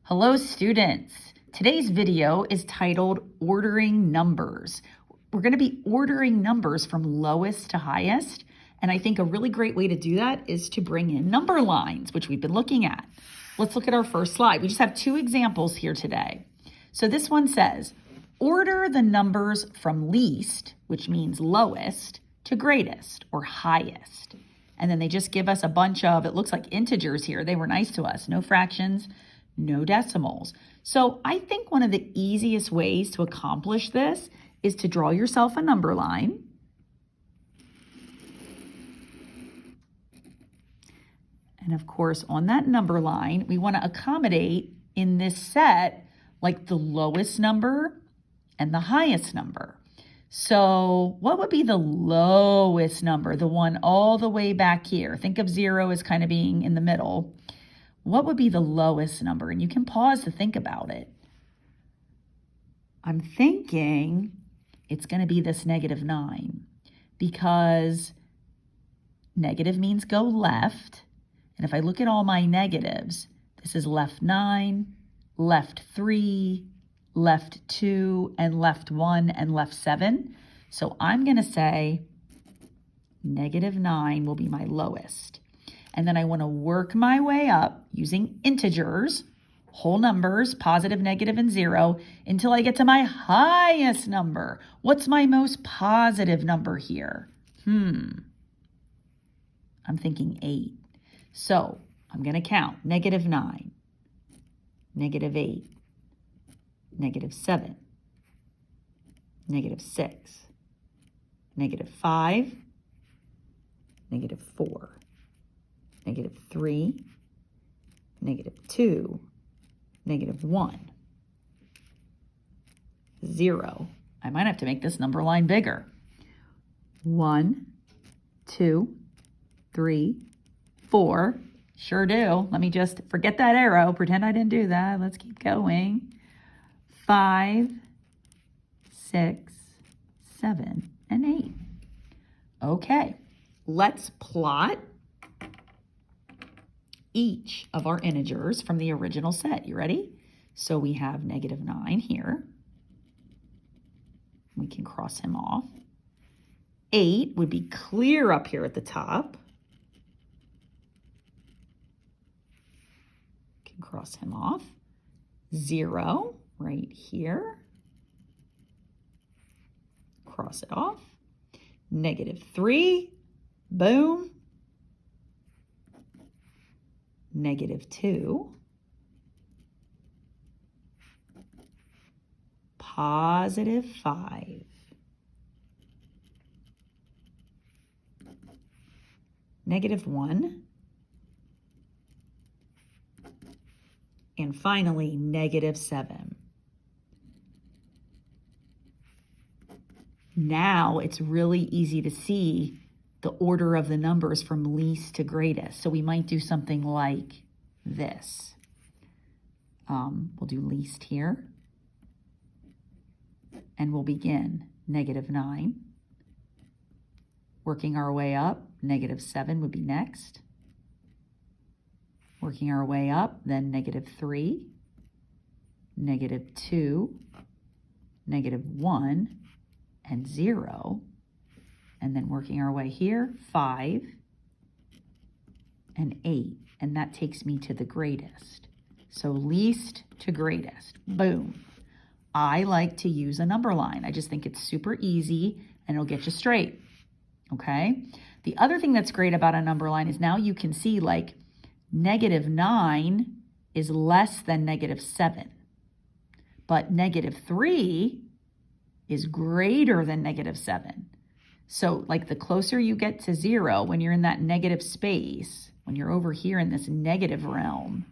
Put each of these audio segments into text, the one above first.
Hello students. Today's video is titled Ordering Numbers. We're going to be ordering numbers from lowest to highest, and I think a really great way to do that is to bring in number lines, which we've been looking at. Let's look at our first slide. We just have two examples here today. So this one says, order the numbers from least, which means lowest, to greatest or highest. And then they just give us a bunch of, it looks like integers here. They were nice to us. No fractions, no decimals. So I think one of the easiest ways to accomplish this is to draw yourself a number line. And of course, on that number line, we want to accommodate in this set, like the lowest number and the highest number. So what would be the lowest number, the one all the way back here? Think of 0 as kind of being in the middle. What would be the lowest number? And you can pause to think about it. I'm thinking it's going to be this -9 because negative means go left. And if I look at all my negatives, this is left 9, left 3, left 2, and left 1, and left 7. So I'm going to say -9 will be my lowest. And then I want to work my way up using integers, whole numbers, positive, negative, and 0, until I get to my highest number. What's my most positive number here? I'm thinking 8. So I'm going to count -9, -8, -7, -6, -5, -4, -3, -2, -1, 0. I might have to make this number line bigger. 1, 2, 3, 4. Sure do. Let me just forget that arrow. Pretend I didn't do that. Let's keep going. 5, 6, 7, and 8. Okay, let's plot each of our integers from the original set. You ready? So we have -9 here. We can cross him off. 8 would be clear up here at the top. Can cross him off. 0 right here. Cross it off. -3, boom. -2, +5, -1, and finally -7. Now it's really easy to see the order of the numbers from least to greatest. So we might do something like this. We'll do least here. And we'll begin -9. Working our way up, -7 would be next. Working our way up, then -3, -2, -1, and 0. And then working our way here, 5 and 8. And that takes me to the greatest. So least to greatest, boom. I like to use a number line. I just think it's super easy and it'll get you straight, okay? The other thing that's great about a number line is now you can see like -9 is less than -7, but -3 is greater than -7. So like the closer you get to 0, when you're in that negative space, when you're over here in this negative realm,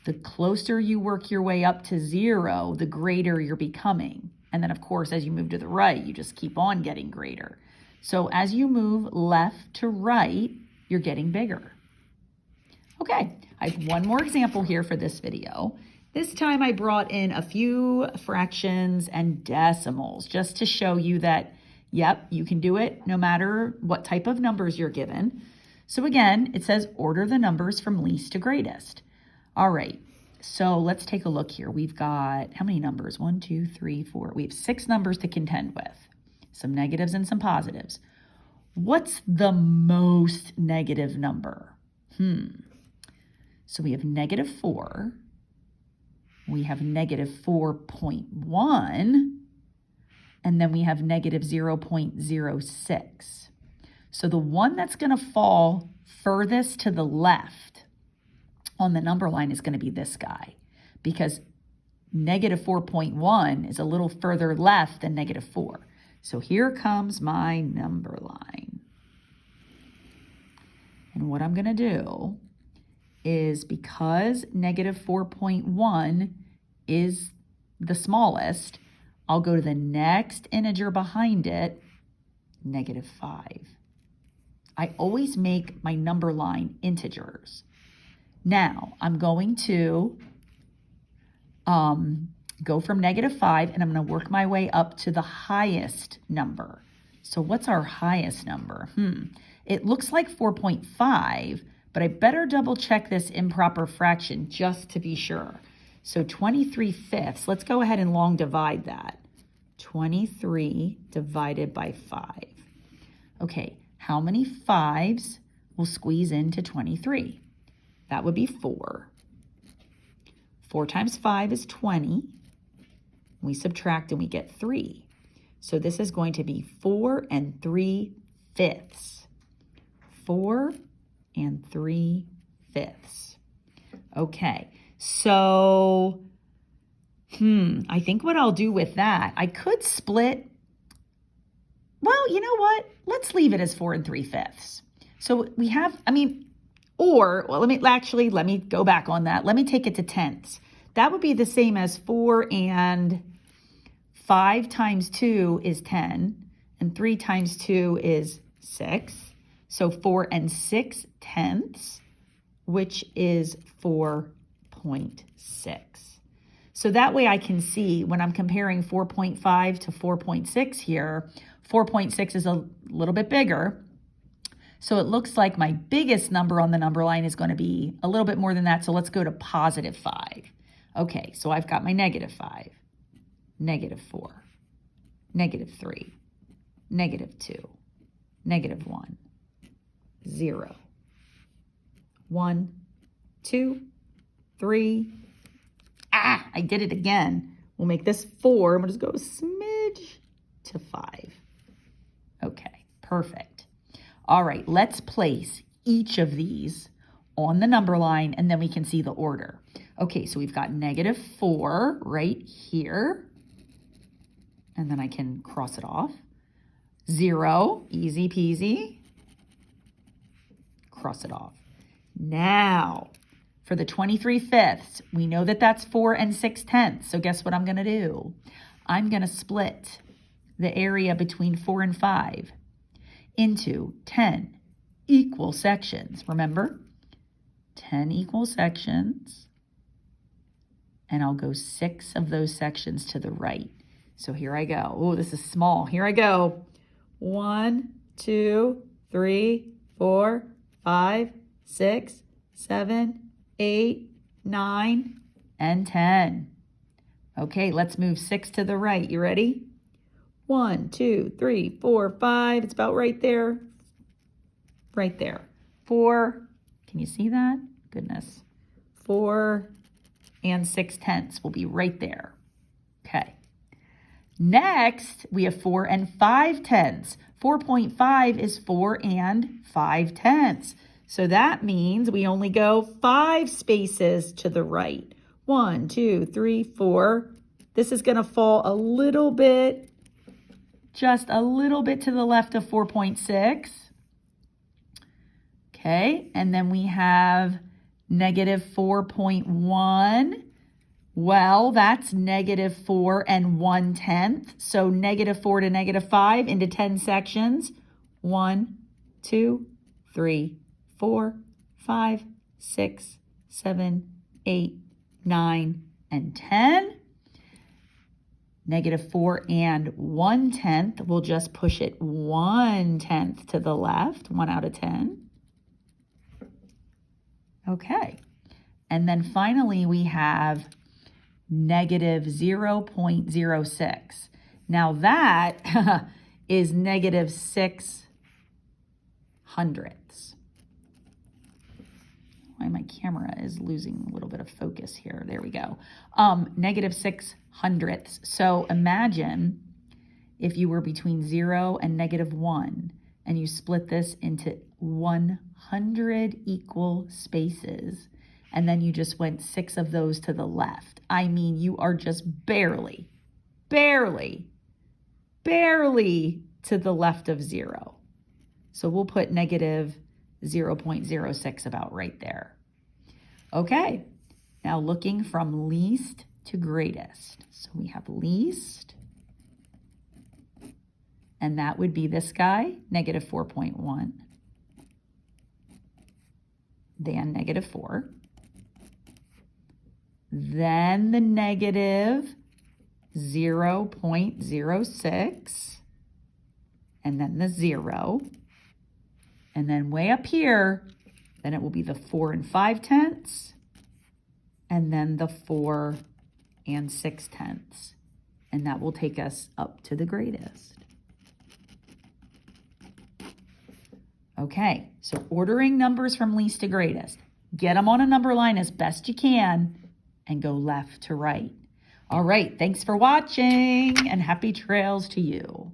the closer you work your way up to 0, the greater you're becoming. And then of course, as you move to the right, you just keep on getting greater. So as you move left to right, you're getting bigger. Okay, I have one more example here for this video. This time I brought in a few fractions and decimals just to show you that, yep, you can do it no matter what type of numbers you're given. So again, it says order the numbers from least to greatest. All right, So let's take a look here. We've got, how many numbers? 1, 2, 3, 4. We have 6 numbers to contend with. Some negatives and some positives. What's the most negative number? So we have negative 4. We have negative 4.1. And then we have negative 0.06. So the one that's going to fall furthest to the left on the number line is going to be this guy, because negative 4.1 is a little further left than negative 4. So here comes my number line. And what I'm going to do is, because negative 4.1 is the smallest, I'll go to the next integer behind it, negative 5. I always make my number line integers. Now, I'm going to go from negative 5, and I'm going to work my way up to the highest number. So what's our highest number? It looks like 4.5, but I better double check this improper fraction just to be sure. So 23/5, let's go ahead and long divide that. 23 divided by 5. Okay, how many 5s will squeeze into 23? That would be 4. 4 times 5 is 20. We subtract and we get 3. So this is going to be 4 3/5. 4 3/5. Okay, so I think what I'll do with that, I could split. Well, you know what? Let's leave it as 4 3/5. So we have, let me go back on that. Let me take it to tenths. That would be the same as 4 and 5 times 2 is 10, and 3 times 2 is 6. So 4 6/10, which is 4.6. So that way I can see when I'm comparing 4.5 to 4.6 here, 4.6 is a little bit bigger. So it looks like my biggest number on the number line is going to be a little bit more than that. So let's go to positive 5. Okay, so I've got my negative 5, negative 4, negative 3, negative 2, negative 1, 0, 1, 2, 3. I did it again. We'll make this 4. I'm going to just go a smidge to 5. Okay, perfect. All right, let's place each of these on the number line, and then we can see the order. Okay, so we've got negative 4 right here, and then I can cross it off. 0, easy peasy. Cross it off. Now, for the 23/5, we know that that's 4 6/10. So guess what I'm going to do? I'm going to split the area between 4 and 5 into 10 equal sections. Remember? 10 equal sections. And I'll go 6 of those sections to the right. So here I go. Oh, this is small. Here I go. 1, 2, 3, 4, 5, 6, 7, 8, 9, and 10. Okay, let's move 6 to the right. You ready? 1, 2, 3, 4, 5. It's about right there. Right there. 4. Can you see that? Goodness. 4 6/10 will be right there. Okay. Next, we have 4 5/10. 4.5 is 4 5/10. So that means we only go 5 spaces to the right. 1, 2, 3, 4. This is going to fall a little bit, just a little bit to the left of 4.6. Okay, and then we have negative 4.1. Well, that's negative 4 1/10. So negative 4 to negative 5 into 10 sections. 1, 2, 3, 4, 5, 6, 7, 8, 9, and 10. Negative 4 1/10, we'll just push it 1/10 to the left, 1 out of 10. Okay, And then finally, we have negative 0.06. Now that is negative 6/100ths. Why my camera is losing a little bit of focus here. There we go. Negative 6/100ths. So imagine if you were between 0 and -1, and you split this into 100 equal spaces, and then you just went 6 of those to the left. I mean, you are just barely to the left of 0. So we'll put negative 0.06 about right there. Okay, now looking from least to greatest. So we have least, and that would be this guy, negative 4.1, then negative 4, then the negative 0.06, and then the 0, and then way up here, then it will be the 4 5/10, and then the 4 6/10, and that will take us up to the greatest. Okay, so ordering numbers from least to greatest. Get them on a number line as best you can and go left to right. All right, thanks for watching and happy trails to you.